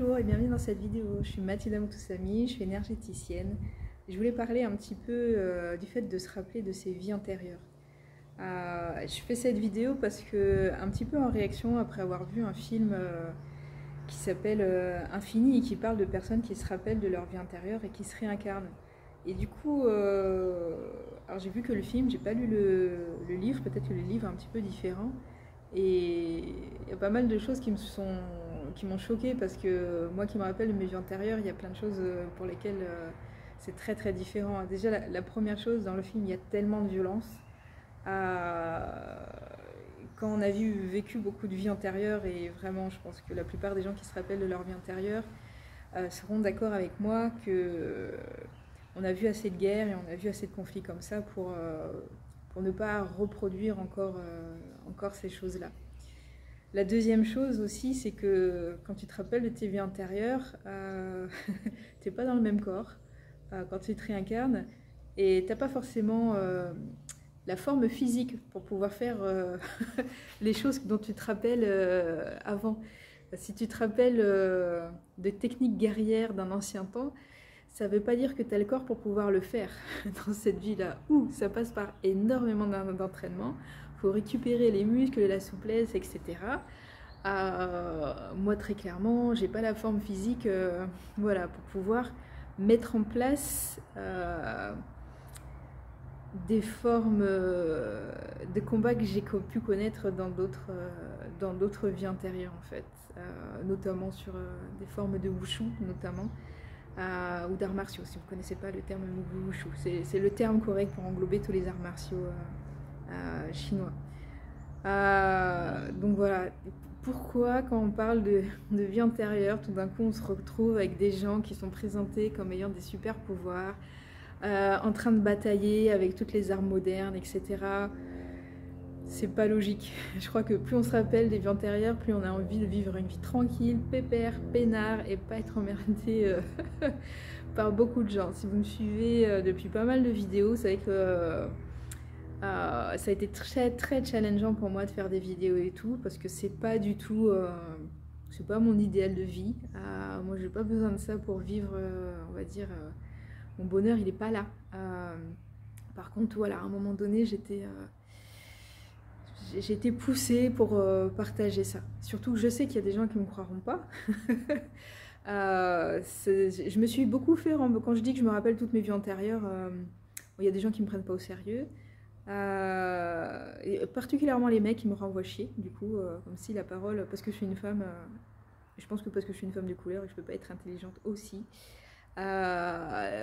Bonjour et bienvenue dans cette vidéo. Je suis Mathilda Moutoussamy, je suis énergéticienne. Je voulais parler un petit peu du fait de se rappeler de ses vies antérieures. Je fais cette vidéo parce que, un petit peu en réaction après avoir vu un film qui s'appelle Infini et qui parle de personnes qui se rappellent de leur vie antérieure et qui se réincarnent. Et du coup, alors j'ai vu que le film, j'ai pas lu le livre, peut-être que le livre est un petit peu différent. Et il y a pas mal de choses qui m'ont choquée parce que moi qui me rappelle de mes vies antérieures, il y a plein de choses pour lesquelles c'est très très différent. Déjà, la première chose, dans le film, il y a tellement de violence. Quand on a vécu beaucoup de vies antérieures, et vraiment, je pense que la plupart des gens qui se rappellent de leur vie antérieure seront d'accord avec moi que on a vu assez de guerres et on a vu assez de conflits comme ça pour ne pas reproduire encore ces choses-là. La deuxième chose aussi, c'est que quand tu te rappelles de tes vies antérieures, tu n'es pas dans le même corps quand tu te réincarnes et tu n'as pas forcément la forme physique pour pouvoir faire les choses dont tu te rappelles avant. Si tu te rappelles de techniques guerrières d'un ancien temps, ça ne veut pas dire que tu as le corps pour pouvoir le faire dans cette vie-là. Ou ça passe par énormément d'entraînement. Il faut récupérer les muscles, la souplesse, etc. Moi, très clairement, j'ai pas la forme physique voilà, pour pouvoir mettre en place des formes de combat que j'ai pu connaître dans d'autres vies antérieures, en fait. Notamment sur des formes de wushu, notamment. Ou d'arts martiaux, si vous ne connaissez pas le terme wushu. C'est le terme correct pour englober tous les arts martiaux chinois. Donc voilà, pourquoi quand on parle de vie antérieure, tout d'un coup on se retrouve avec des gens qui sont présentés comme ayant des super pouvoirs, en train de batailler avec toutes les armes modernes, etc. C'est pas logique. Je crois que plus on se rappelle des vies antérieures, plus on a envie de vivre une vie tranquille, pépère, peinard et pas être emmerdé par beaucoup de gens. Si vous me suivez depuis pas mal de vidéos, vous savez que ça a été très très challengeant pour moi de faire des vidéos et tout, parce que c'est pas du tout, c'est pas mon idéal de vie. Moi j'ai pas besoin de ça pour vivre, on va dire, mon bonheur il est pas là. Par contre voilà, à un moment donné j'étais poussée pour partager ça. Surtout que je sais qu'il y a des gens qui ne me croiront pas. Je me suis beaucoup fait, quand je dis que je me rappelle toutes mes vies antérieures, il y a des gens qui ne me prennent pas au sérieux. Et particulièrement les mecs qui me renvoient chier, du coup, comme si la parole, parce que je suis une femme, je pense que parce que je suis une femme de couleur et que je peux pas être intelligente aussi,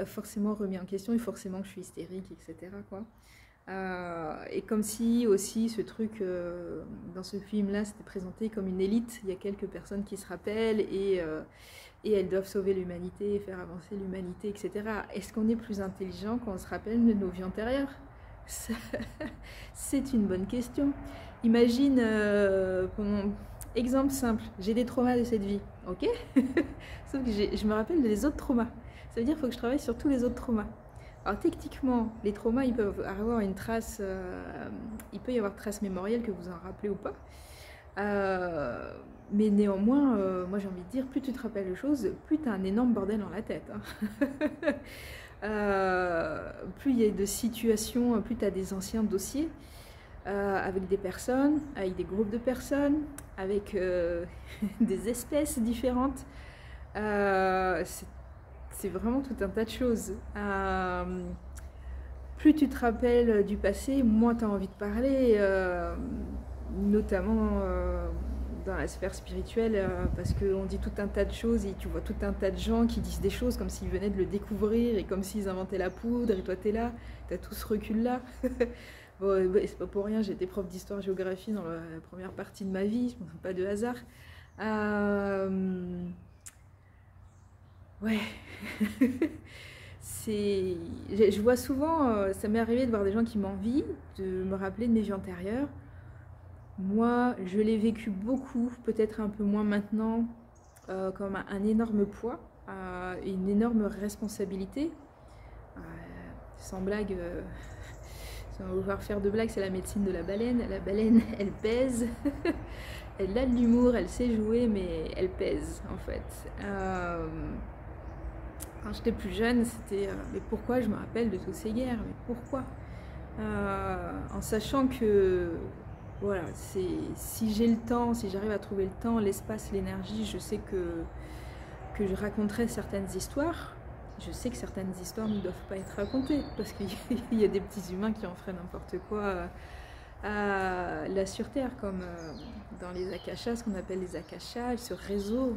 forcément remis en question et forcément que je suis hystérique, etc. quoi. Et comme si aussi ce truc dans ce film là c'était présenté comme une élite, il y a quelques personnes qui se rappellent et elles doivent sauver l'humanité, faire avancer l'humanité, etc. Est-ce qu'on est plus intelligent quand on se rappelle de nos vies antérieures? C'est une bonne question. Imagine, exemple simple, j'ai des traumas de cette vie, ok. Sauf que je me rappelle des autres traumas. Ça veut dire qu'il faut que je travaille sur tous les autres traumas. Alors techniquement, les traumas, ils peuvent avoir une trace, il peut y avoir trace mémorielle que vous en rappelez ou pas. Mais néanmoins, moi j'ai envie de dire, plus tu te rappelles de choses, plus tu as un énorme bordel dans la tête. Plus il y a de situations, plus tu as des anciens dossiers avec des personnes, avec des groupes de personnes, avec des espèces différentes. C'est vraiment tout un tas de choses. Plus tu te rappelles du passé, moins tu as envie de parler, notamment dans la sphère spirituelle, parce qu'on dit tout un tas de choses et tu vois tout un tas de gens qui disent des choses comme s'ils venaient de le découvrir et comme s'ils inventaient la poudre et toi t'es là, t'as tout ce recul là. Bon, c'est pas pour rien, j'ai été prof d'histoire-géographie dans la première partie de ma vie, pas de hasard. Ouais, je vois souvent, ça m'est arrivé de voir des gens qui m'envient, de me rappeler de mes vies antérieures. Moi, je l'ai vécu beaucoup, peut-être un peu moins maintenant, comme un énorme poids, une énorme responsabilité. Sans blague, si on va vouloir faire de blagues, c'est la médecine de la baleine. La baleine, elle pèse. Elle a de l'humour, elle sait jouer, mais elle pèse en fait. Quand j'étais plus jeune, c'était mais pourquoi je me rappelle de toutes ces guerres? Mais pourquoi? En sachant que voilà, si j'ai le temps, si j'arrive à trouver le temps, l'espace, l'énergie, je sais que je raconterai certaines histoires. Je sais que certaines histoires ne doivent pas être racontées parce qu'il y a des petits humains qui en feraient n'importe quoi là sur Terre, comme dans les akashas, ce qu'on appelle les akashas, ce réseau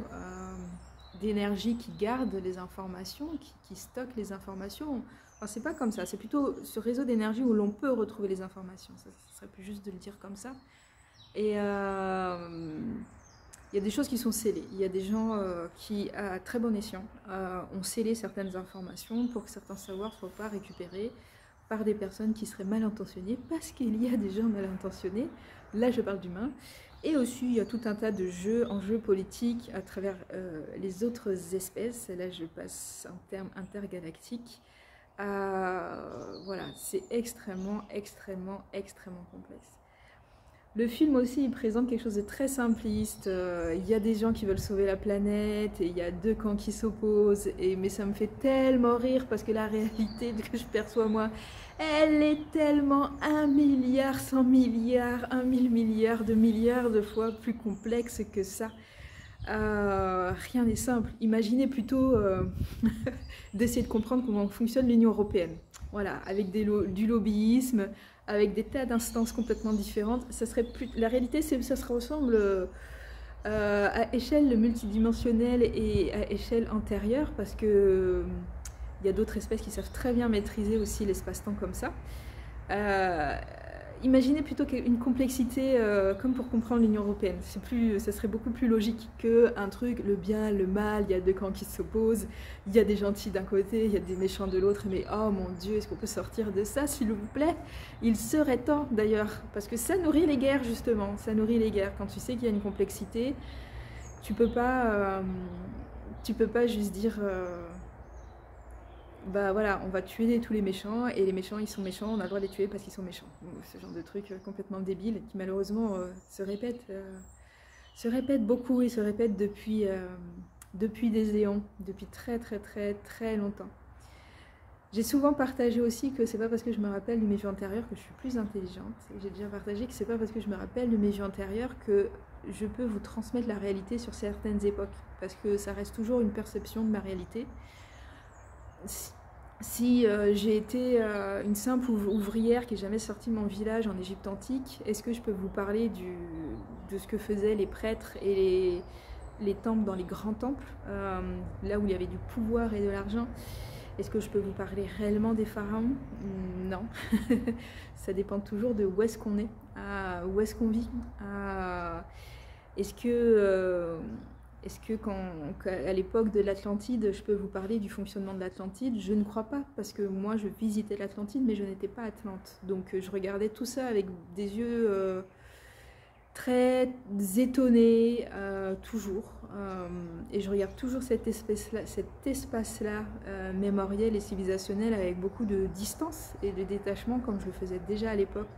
d'énergie qui garde les informations, qui stocke les informations. Enfin, c'est pas comme ça, c'est plutôt ce réseau d'énergie où l'on peut retrouver les informations. Ça serait plus juste de le dire comme ça. Et il y a des choses qui sont scellées. Il y a des gens qui, à très bon escient, ont scellé certaines informations pour que certains savoirs ne soient pas récupérés par des personnes qui seraient mal intentionnées, parce qu'il y a des gens mal intentionnés. Là, je parle d'humains. Et aussi, il y a tout un tas de enjeux politiques à travers les autres espèces. Là, je passe en termes intergalactiques. Voilà, c'est extrêmement complexe. Le film aussi, il présente quelque chose de très simpliste. Il y a des gens qui veulent sauver la planète et il y a deux camps qui s'opposent. Mais ça me fait tellement rire parce que la réalité que je perçois moi, elle est tellement 1 milliard, 100 milliards, 1 000 milliards de fois plus complexe que ça. Rien n'est simple. Imaginez plutôt d'essayer de comprendre comment fonctionne l'Union européenne. Voilà, avec du lobbyisme, avec des tas d'instances complètement différentes. Ça serait plus... La réalité, ça se ressemble à échelle multidimensionnelle et à échelle antérieure, parce que il y a d'autres espèces qui savent très bien maîtriser aussi l'espace-temps comme ça. Imaginez plutôt une complexité comme pour comprendre l'Union européenne. Ça serait beaucoup plus logique qu'un truc, le bien, le mal, il y a deux camps qui s'opposent, il y a des gentils d'un côté, il y a des méchants de l'autre, mais oh mon Dieu, est-ce qu'on peut sortir de ça, s'il vous plaît? Il serait temps d'ailleurs, parce que ça nourrit les guerres justement, ça nourrit les guerres. Quand tu sais qu'il y a une complexité, tu peux pas juste dire... bah voilà, on va tuer tous les méchants, et les méchants ils sont méchants, on a le droit de les tuer parce qu'ils sont méchants. Ce genre de truc complètement débile qui malheureusement se répète beaucoup et se répète depuis des éons, depuis très longtemps. J'ai souvent partagé aussi que c'est pas parce que je me rappelle de mes vies antérieures que je suis plus intelligente. J'ai déjà partagé que c'est pas parce que je me rappelle de mes vies antérieures que je peux vous transmettre la réalité sur certaines époques, parce que ça reste toujours une perception de ma réalité. Si j'ai été une simple ouvrière qui n'est jamais sortie de mon village en Égypte antique, est-ce que je peux vous parler de ce que faisaient les prêtres et les temples dans les grands temples, là où il y avait du pouvoir et de l'argent? Est-ce que je peux vous parler réellement des pharaons? Non. Ça dépend toujours de où est-ce qu'on est, où est-ce qu'on vit. Est-ce que à l'époque de l'Atlantide, je peux vous parler du fonctionnement de l'Atlantide? Je ne crois pas, parce que moi je visitais l'Atlantide, mais je n'étais pas Atlante. Donc je regardais tout ça avec des yeux très étonnés, toujours. Et je regarde toujours cet espace-là mémoriel et civilisationnel avec beaucoup de distance et de détachement, comme je le faisais déjà à l'époque,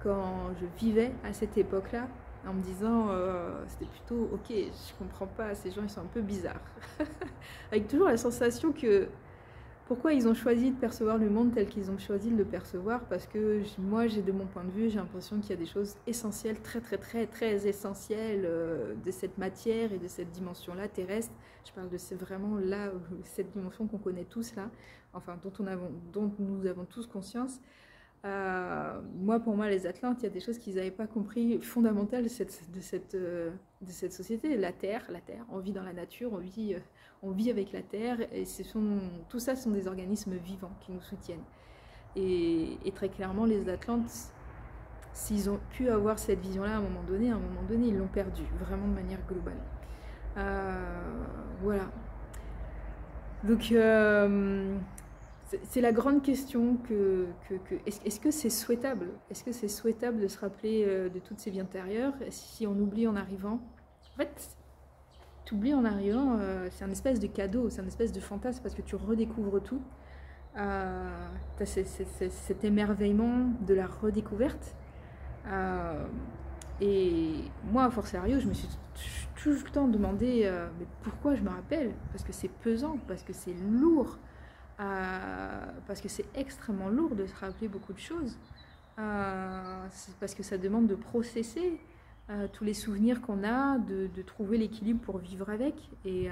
quand je vivais à cette époque-là, en me disant c'était plutôt ok, je comprends pas, ces gens ils sont un peu bizarres. Avec toujours la sensation que pourquoi ils ont choisi de percevoir le monde tel qu'ils ont choisi de le percevoir, parce que moi j'ai de mon point de vue, j'ai l'impression qu'il y a des choses essentielles, très essentielles de cette matière et de cette dimension-là terrestre. Je parle de vraiment là, cette dimension qu'on connaît tous là, enfin dont nous avons tous conscience. Pour moi, les Atlantes, il y a des choses qu'ils n'avaient pas compris fondamentales de cette société. La terre, on vit dans la nature, on vit avec la terre, et tout ça sont des organismes vivants qui nous soutiennent. Et très clairement, les Atlantes, s'ils ont pu avoir cette vision-là à un moment donné, ils l'ont perdue, vraiment de manière globale. Voilà. Donc... c'est la grande question est-ce que c'est souhaitable? Est-ce que c'est souhaitable de se rappeler de toutes ces vies antérieures si on oublie en arrivant? En fait, tu oublies en arrivant, c'est un espèce de cadeau, c'est un espèce de fantasme, parce que tu redécouvres tout. Tu as cet émerveillement de la redécouverte. Et moi, a fortiori, je me suis tout le temps demandé mais pourquoi je me rappelle? Parce que c'est pesant, parce que c'est lourd, parce que c'est extrêmement lourd de se rappeler beaucoup de choses. C'est parce que ça demande de processer tous les souvenirs qu'on a, de trouver l'équilibre pour vivre avec. Et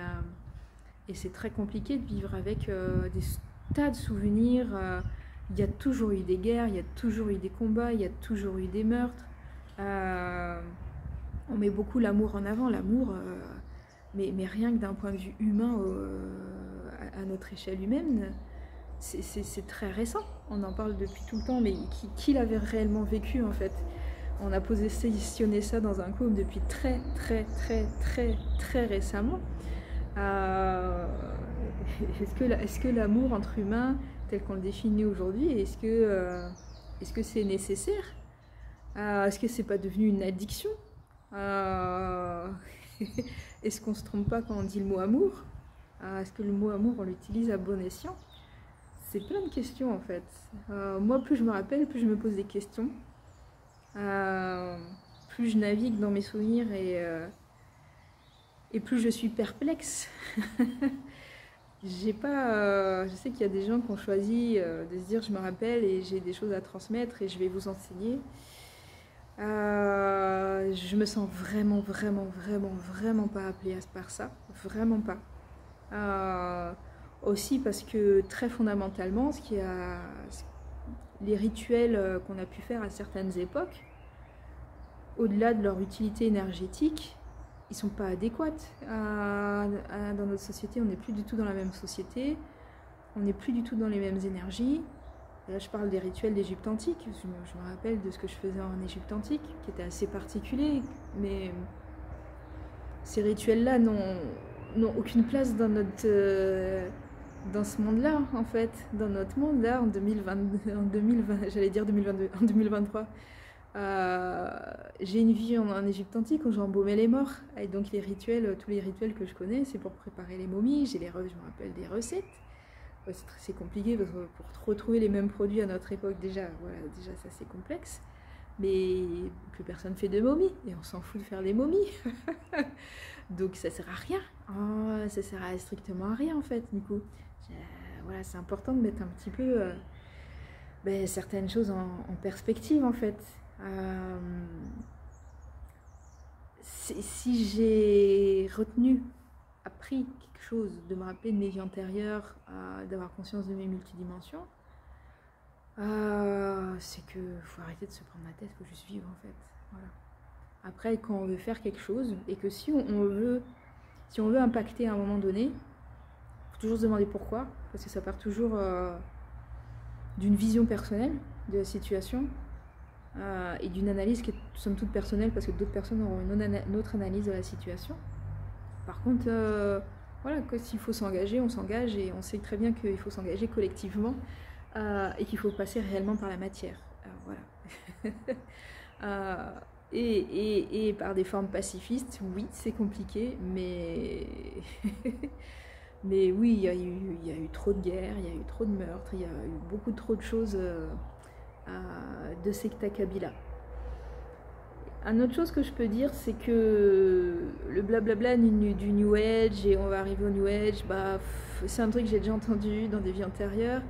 c'est très compliqué de vivre avec des tas de souvenirs. Il y a toujours eu des guerres, il y a toujours eu des combats, il y a toujours eu des meurtres. On met beaucoup l'amour en avant, l'amour, mais rien que d'un point de vue humain, à notre échelle humaine, c'est très récent. On en parle depuis tout le temps, mais qui l'avait réellement vécu en fait? On a positionné ça dans un couple depuis très récemment. Est-ce que l'amour entre humains, tel qu'on le définit aujourd'hui, est-ce que c'est nécessaire? Est-ce que c'est pas devenu une addiction? Est-ce qu'on se trompe pas quand on dit le mot amour? Est-ce que le mot amour, on l'utilise à bon escient? C'est plein de questions en fait. Moi, plus je me rappelle, plus je me pose des questions. Plus je navigue dans mes souvenirs et plus je suis perplexe. Je sais qu'il y a des gens qui ont choisi de se dire je me rappelle et j'ai des choses à transmettre et je vais vous enseigner. Je me sens vraiment pas appelée par ça, vraiment pas. Aussi parce que très fondamentalement, les rituels qu'on a pu faire à certaines époques, au-delà de leur utilité énergétique, ils sont pas adéquats. Dans notre société, on n'est plus du tout dans la même société, on n'est plus du tout dans les mêmes énergies. Là, je parle des rituels d'Égypte antique. Je me rappelle de ce que je faisais en Égypte antique, qui était assez particulier, mais ces rituels-là n'ont aucune place dans dans ce monde-là, en fait, dans notre monde là, en 2020, j'allais dire 2022, en 2023. J'ai une vie en Égypte antique où j'embaumais les morts, et donc tous les rituels que je connais, c'est pour préparer les momies. Je me rappelle des recettes. C'est compliqué parce que pour retrouver les mêmes produits à notre époque, déjà ça c'est complexe. Mais plus personne fait de momies et on s'en fout de faire des momies. Donc ça sert à rien. Ça sert à strictement à rien en fait. Du coup, c'est important de mettre un petit peu certaines choses en perspective en fait. Si j'ai appris quelque chose, de me rappeler de mes vies antérieures, d'avoir conscience de mes multidimensions, c'est que faut arrêter de se prendre la tête, faut juste vivre en fait. Voilà. Après, quand on veut faire quelque chose et que si on veut impacter à un moment donné, il faut toujours se demander pourquoi, parce que ça part toujours d'une vision personnelle de la situation et d'une analyse qui est somme toute personnelle, parce que d'autres personnes auront une autre analyse de la situation. Par contre, s'il faut s'engager, on s'engage, et on sait très bien qu'il faut s'engager collectivement et qu'il faut passer réellement par la matière. Et par des formes pacifistes, oui, c'est compliqué, mais mais oui, il y a eu trop de guerres, il y a eu trop de meurtres, il y a eu beaucoup trop de choses de secta Kabila. Une autre chose que je peux dire, c'est que le blablabla du New Age et on va arriver au New Age, c'est un truc que j'ai déjà entendu dans des vies antérieures.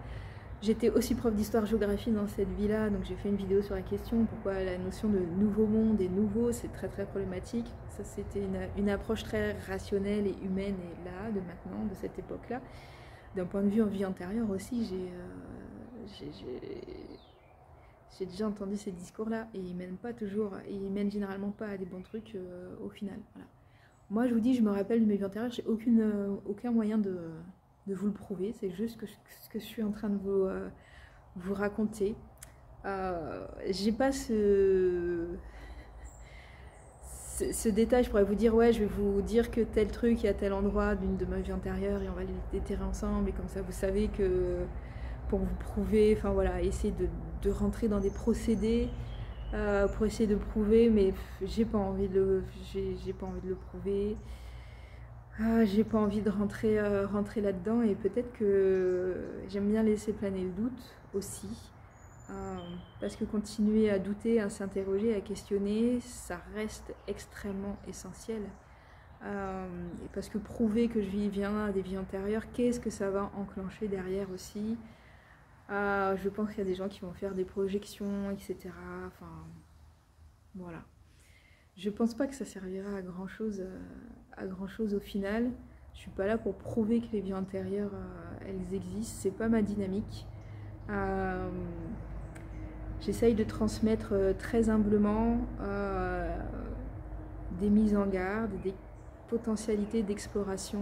J'étais aussi prof d'histoire-géographie dans cette vie-là, donc j'ai fait une vidéo sur la question, pourquoi la notion de nouveau monde et nouveau, c'est très problématique. Ça, c'était une approche très rationnelle et humaine, et là, de maintenant, de cette époque-là. D'un point de vue en vie antérieure aussi, j'ai déjà entendu ces discours-là, et ils mènent généralement pas à des bons trucs au final. Voilà. Moi, je vous dis, je me rappelle de mes vies antérieures, j'ai aucun moyen de vous le prouver, c'est juste ce que je suis en train de vous raconter. J'ai pas ce détail, je pourrais vous dire, ouais, je vais vous dire que tel truc, il y a tel endroit d'une de ma vie antérieure, et on va les déterrer ensemble, et comme ça vous savez que pour vous prouver, enfin voilà, essayer de rentrer dans des procédés pour essayer de prouver, mais j'ai pas envie de le prouver. J'ai pas envie de rentrer là-dedans, et peut-être que j'aime bien laisser planer le doute aussi. parce que continuer à douter, à s'interroger, à questionner, ça reste extrêmement essentiel. Et parce que prouver que je viens des vies antérieures, qu'est-ce que ça va enclencher derrière aussi? Je pense qu'il y a des gens qui vont faire des projections, etc. Enfin, voilà. Je pense pas que ça servira à grand chose au final. Je suis pas là pour prouver que les vies antérieures, elles existent. C'est pas ma dynamique. J'essaye de transmettre très humblement des mises en garde, des potentialités d'exploration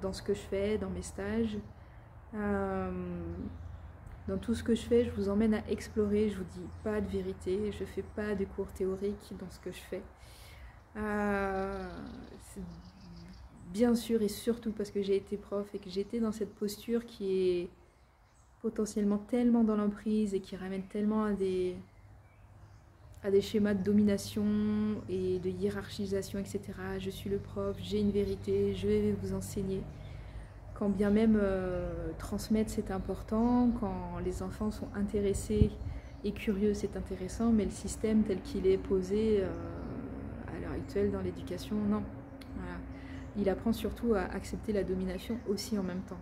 dans ce que je fais, dans mes stages. Dans tout ce que je fais, je vous emmène à explorer, je vous dis pas de vérité, je fais pas de cours théoriques dans ce que je fais. Bien sûr et surtout parce que j'ai été prof et que j'étais dans cette posture qui est potentiellement tellement dans l'emprise et qui ramène tellement à des schémas de domination et de hiérarchisation, etc. Je suis le prof, j'ai une vérité, je vais vous enseigner. Quand bien même transmettre c'est important, quand les enfants sont intéressés et curieux c'est intéressant, mais le système tel qu'il est posé à l'heure actuelle dans l'éducation, non. Voilà. Il apprend surtout à accepter la domination aussi en même temps.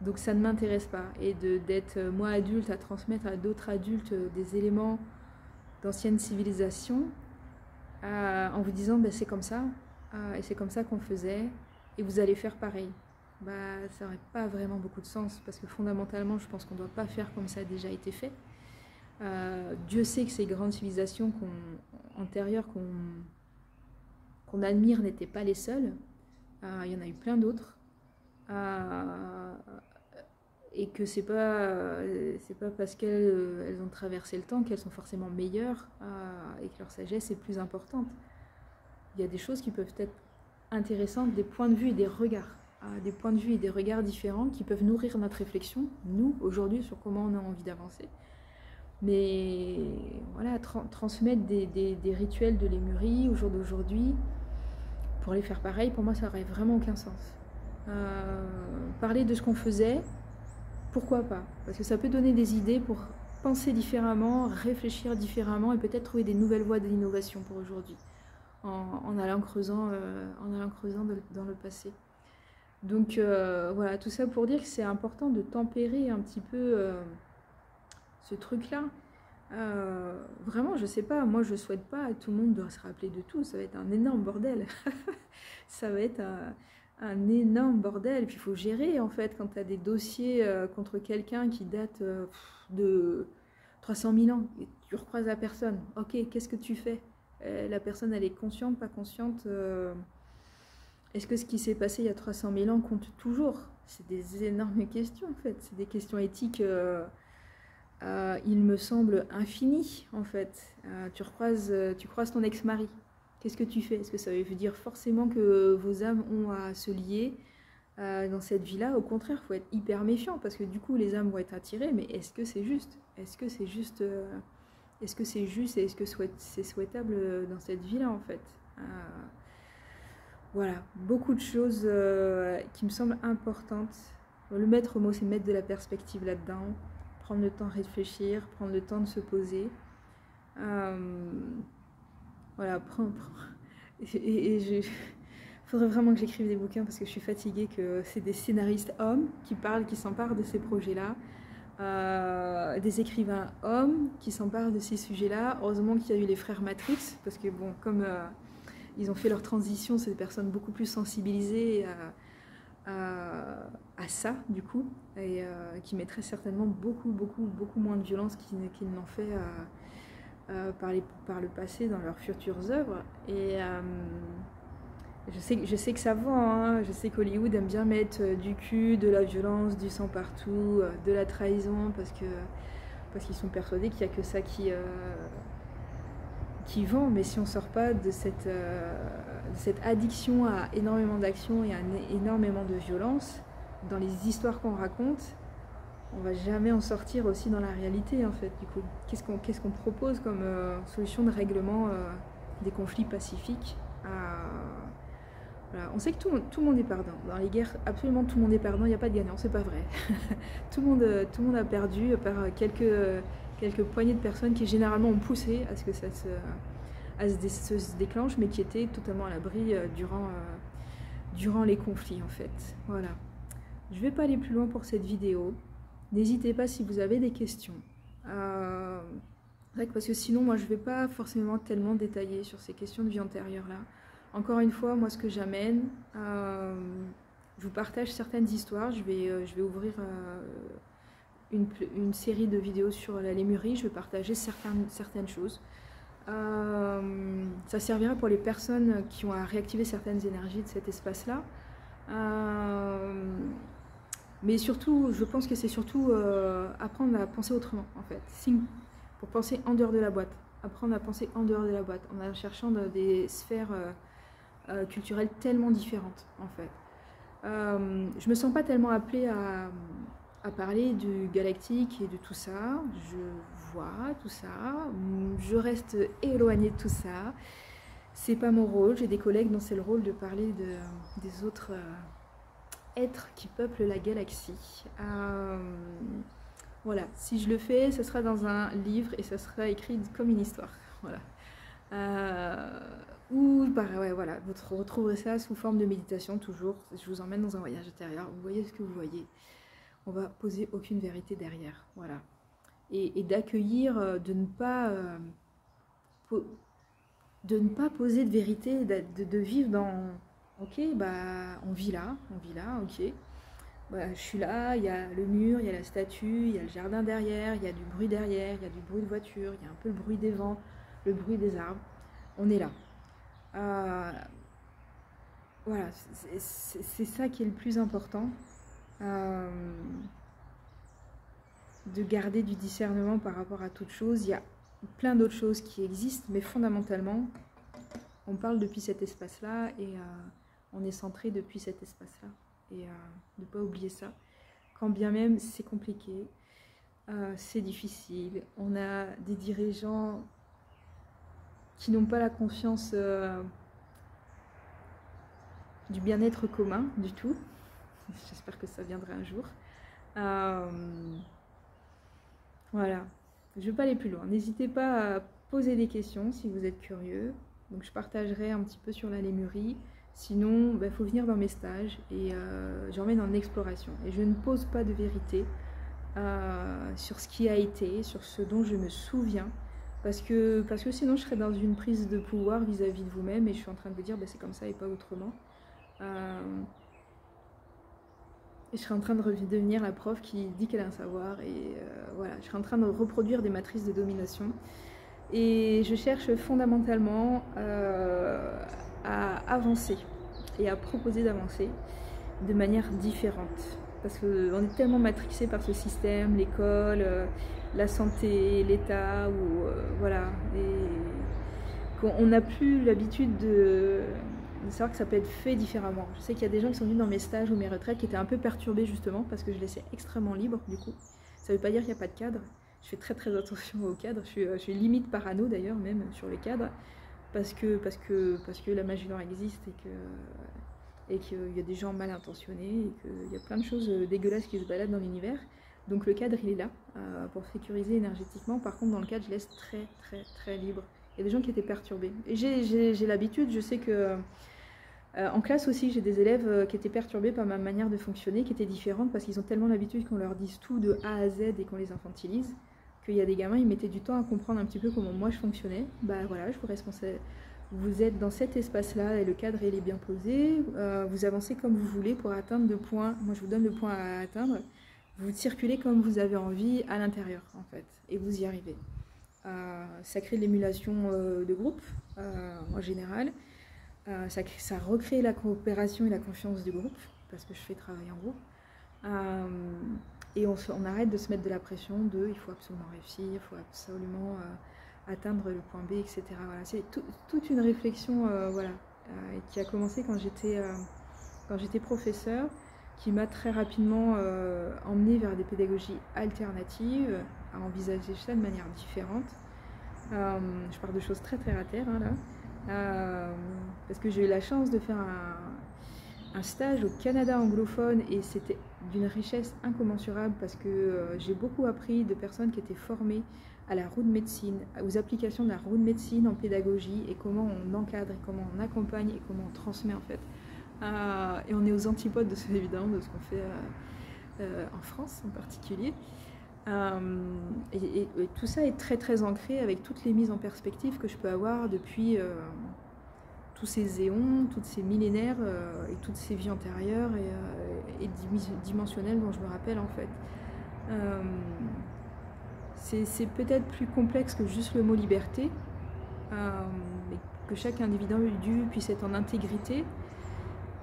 Donc ça ne m'intéresse pas. Et d'être moi adulte à transmettre à d'autres adultes des éléments d'anciennes civilisations en vous disant ben, c'est comme ça et c'est comme ça qu'on faisait et vous allez faire pareil. Ça n'aurait pas vraiment beaucoup de sens parce que fondamentalement je pense qu'on ne doit pas faire comme ça a déjà été fait. Dieu sait que ces grandes civilisations antérieures qu'on admire n'étaient pas les seules. Il y en a eu plein d'autres. Et que c'est pas parce qu'elles ont traversé le temps qu'elles sont forcément meilleures et que leur sagesse est plus importante. Il y a des choses qui peuvent être intéressantes, des points de vue et des regards, différents qui peuvent nourrir notre réflexion, nous, aujourd'hui, sur comment on a envie d'avancer. Mais voilà, transmettre des rituels de Lémurie au jour d'aujourd'hui, pour les faire pareil, pour moi, ça n'aurait vraiment aucun sens. Parler de ce qu'on faisait, pourquoi pas? Parce que ça peut donner des idées pour penser différemment, réfléchir différemment et peut-être trouver des nouvelles voies d'innovation pour aujourd'hui, en allant creusant dans le passé. Donc voilà, tout ça pour dire que c'est important de tempérer un petit peu ce truc-là. Vraiment, je sais pas, moi je souhaite pas à tout le monde de se rappeler de tout, ça va être un énorme bordel. Ça va être un énorme bordel. Puis il faut gérer en fait quand tu as des dossiers contre quelqu'un qui date de 300 000 ans et tu recroises la personne. Ok, qu'est-ce que tu fais? La personne elle est consciente, pas consciente? Est-ce que ce qui s'est passé il y a 300 000 ans compte toujours? C'est des énormes questions en fait. C'est des questions éthiques, il me semble, infinies en fait. Tu croises ton ex-mari. Qu'est-ce que tu fais? Est-ce que ça veut dire forcément que vos âmes ont à se lier dans cette vie-là? Au contraire, il faut être hyper méfiant parce que du coup, les âmes vont être attirées. Mais est-ce que c'est juste? Est-ce que c'est juste et est-ce que c'est souhaitable dans cette vie-là en fait? Voilà, beaucoup de choses qui me semblent importantes. Le maître mot, c'est mettre de la perspective là-dedans, prendre le temps de réfléchir, prendre le temps de se poser. Voilà, il faudrait vraiment que j'écrive des bouquins parce que je suis fatiguée que c'est des scénaristes hommes qui s'emparent de ces projets-là, des écrivains hommes qui s'emparent de ces sujets-là. Heureusement qu'il y a eu les frères Matrix parce que bon, comme ils ont fait leur transition, c'est des personnes beaucoup plus sensibilisées à ça du coup et qui mettraient certainement beaucoup moins de violence qu'ils n'ont fait par le passé dans leurs futures œuvres. Et je sais que ça vend, hein. Je sais qu'Hollywood aime bien mettre du cul, de la violence, du sang partout, de la trahison, parce qu'ils sont persuadés qu'il n'y a que ça qui vend. Mais si on ne sort pas de cette addiction à énormément d'action et à énormément de violence, dans les histoires qu'on raconte, on va jamais en sortir aussi dans la réalité en fait. Du coup, qu'est-ce qu'on propose comme solution de règlement des conflits pacifiques? Voilà. On sait que tout le monde est perdant. Dans les guerres, absolument tout le monde est perdant, il n'y a pas de gagnant, c'est pas vrai. Tout le monde a perdu, à part quelques poignées de personnes qui généralement ont poussé à ce que ça se déclenche, mais qui étaient totalement à l'abri durant les conflits en fait. Voilà. Je ne vais pas aller plus loin pour cette vidéo. N'hésitez pas si vous avez des questions. Parce que sinon, moi, je ne vais pas forcément tellement détailler sur ces questions de vie antérieure là. Encore une fois, moi, ce que j'amène, je vous partage certaines histoires. Je vais ouvrir une série de vidéos sur la lémurie. Je vais partager certaines choses. Ça servira pour les personnes qui ont à réactiver certaines énergies de cet espace-là. Mais surtout, je pense que c'est surtout apprendre à penser autrement, en fait. Pour penser en dehors de la boîte. Apprendre à penser en dehors de la boîte, en cherchant des sphères culturelles tellement différentes, en fait. Je me sens pas tellement appelée à parler du galactique et de tout ça. Je vois tout ça. Je reste éloignée de tout ça. C'est pas mon rôle. J'ai des collègues dont c'est le rôle de parler des autres êtres qui peuplent la galaxie. Voilà. Si je le fais, ce sera dans un livre et ça sera écrit comme une histoire. Voilà. Ouais, voilà, vous retrouverez ça sous forme de méditation toujours. Je vous emmène dans un voyage intérieur. Vous voyez ce que vous voyez. On va poser aucune vérité derrière. Voilà. Et d'accueillir, de ne pas poser de vérité, de vivre dans ok, bah on vit là, ok. Bah, je suis là, il y a le mur, il y a la statue, il y a le jardin derrière, il y a du bruit derrière, il y a du bruit de voiture, il y a un peu le bruit des vents, le bruit des arbres. On est là. Voilà, c'est ça qui est le plus important. De garder du discernement par rapport à toute chose. Il y a plein d'autres choses qui existent, mais fondamentalement, on parle depuis cet espace-là et on est centré depuis cet espace-là. Et ne pas oublier ça. Quand bien même c'est compliqué, c'est difficile, on a des dirigeants qui n'ont pas la confiance du bien-être commun du tout. J'espère que ça viendra un jour. Voilà, je ne vais pas aller plus loin. N'hésitez pas à poser des questions si vous êtes curieux. Donc je partagerai un petit peu sur la lémurie. Sinon, il faut venir dans mes stages et j'emmène en exploration. Et je ne pose pas de vérité sur ce qui a été, sur ce dont je me souviens. Parce que sinon, je serais dans une prise de pouvoir vis-à-vis de vous-même et je suis en train de vous dire c'est comme ça et pas autrement. Et je serais en train de devenir la prof qui dit qu'elle a un savoir. Et voilà, je serais en train de reproduire des matrices de domination. Et je cherche fondamentalement à avancer et à proposer d'avancer de manière différente. Parce qu'on est tellement matrixé par ce système, l'école, la santé, l'État, voilà. Et qu'on n'a plus l'habitude de savoir que ça peut être fait différemment. Je sais qu'il y a des gens qui sont venus dans mes stages ou mes retraites qui étaient un peu perturbés justement parce que je laissais extrêmement libre du coup. Ça ne veut pas dire qu'il n'y a pas de cadre. Je fais très très attention au cadre. Je suis limite parano d'ailleurs même sur les cadres parce que la magie noire existe et qu'il y a des gens mal intentionnés et qu'il y a plein de choses dégueulasses qui se baladent dans l'univers. Donc le cadre il est là pour sécuriser énergétiquement. Par contre dans le cadre je laisse très très très libre. Il y a des gens qui étaient perturbés. Et j'ai l'habitude, je sais que en classe aussi j'ai des élèves qui étaient perturbés par ma manière de fonctionner, qui étaient différentes parce qu'ils ont tellement l'habitude qu'on leur dise tout de A à Z et qu'on les infantilise. Qu'il y a des gamins, ils mettaient du temps à comprendre un petit peu comment moi je fonctionnais. Bah voilà, je vous responsabilise. Vous êtes dans cet espace-là et le cadre il est bien posé. Vous avancez comme vous voulez pour atteindre le point. Moi je vous donne le point à atteindre. Vous circulez comme vous avez envie à l'intérieur en fait. Et vous y arrivez. Ça crée de l'émulation de groupe en général. Ça recrée la coopération et la confiance du groupe parce que je fais travailler en groupe. Et on arrête de se mettre de la pression de il faut absolument réussir, il faut absolument atteindre le point B, etc. Voilà. C'est toute une réflexion voilà, qui a commencé quand j'étais professeur, qui m'a très rapidement emmenée vers des pédagogies alternatives, à envisager ça de manière différente. Je parle de choses très très à terre hein, là. parce que j'ai eu la chance de faire un stage au Canada anglophone et c'était d'une richesse incommensurable parce que j'ai beaucoup appris de personnes qui étaient formées à la roue de médecine, aux applications de la roue de médecine en pédagogie et comment on encadre et comment on accompagne et comment on transmet en fait. Et on est aux antipodes de ce, évidemment de ce qu'on fait en France en particulier. Et tout ça est très très ancré avec toutes les mises en perspective que je peux avoir depuis tous ces éons, toutes ces millénaires et toutes ces vies antérieures et dimensionnelles dont je me rappelle en fait. C'est peut-être plus complexe que juste le mot liberté, mais que chaque individu puisse être en intégrité.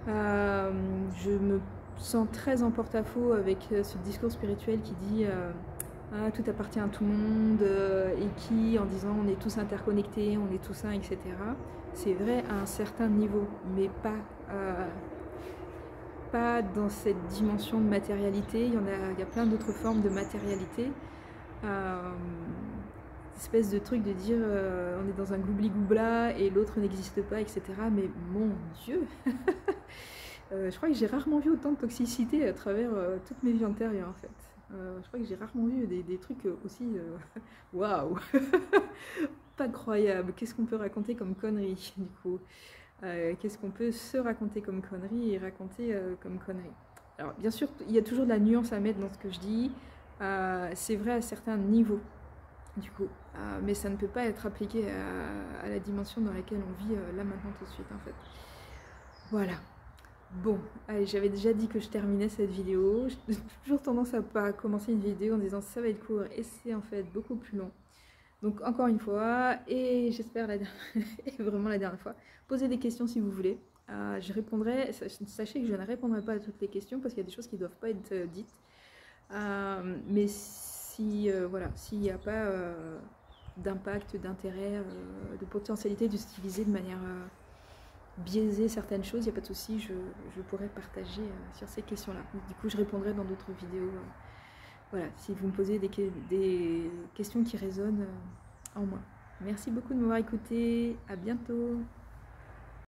Je me sens très en porte-à-faux avec ce discours spirituel qui dit tout appartient à tout le monde et qui, en disant on est tous interconnectés, on est tous un, etc. C'est vrai à un certain niveau, mais pas dans cette dimension de matérialité. Il y a plein d'autres formes de matérialité. Espèce de truc de dire on est dans un goubli-goubla et l'autre n'existe pas, etc. Mais mon Dieu je crois que j'ai rarement vu autant de toxicité à travers toutes mes vies antérieures en fait. Je crois que j'ai rarement vu des trucs aussi waouh pas croyable. Qu'est-ce qu'on peut raconter comme connerie du coup qu'est-ce qu'on peut se raconter comme connerie et raconter comme connerie. Alors bien sûr, il y a toujours de la nuance à mettre dans ce que je dis. C'est vrai à certains niveaux du coup, mais ça ne peut pas être appliqué à la dimension dans laquelle on vit là maintenant tout de suite en fait. Voilà. Bon, allez, j'avais déjà dit que je terminais cette vidéo. J'ai toujours tendance à pas commencer une vidéo en disant ça va être court et c'est en fait beaucoup plus long. Donc encore une fois, et j'espère vraiment la dernière fois, posez des questions si vous voulez. Je répondrai, sachez que je ne répondrai pas à toutes les questions parce qu'il y a des choses qui ne doivent pas être dites. Mais si voilà, s'il n'y a pas d'impact, d'intérêt, de potentialité d'utiliser de manière biaiser certaines choses, il n'y a pas de souci, je pourrais partager sur ces questions-là. Du coup, je répondrai dans d'autres vidéos. Voilà, si vous me posez des questions qui résonnent en moi. Merci beaucoup de m'avoir écouté. À bientôt.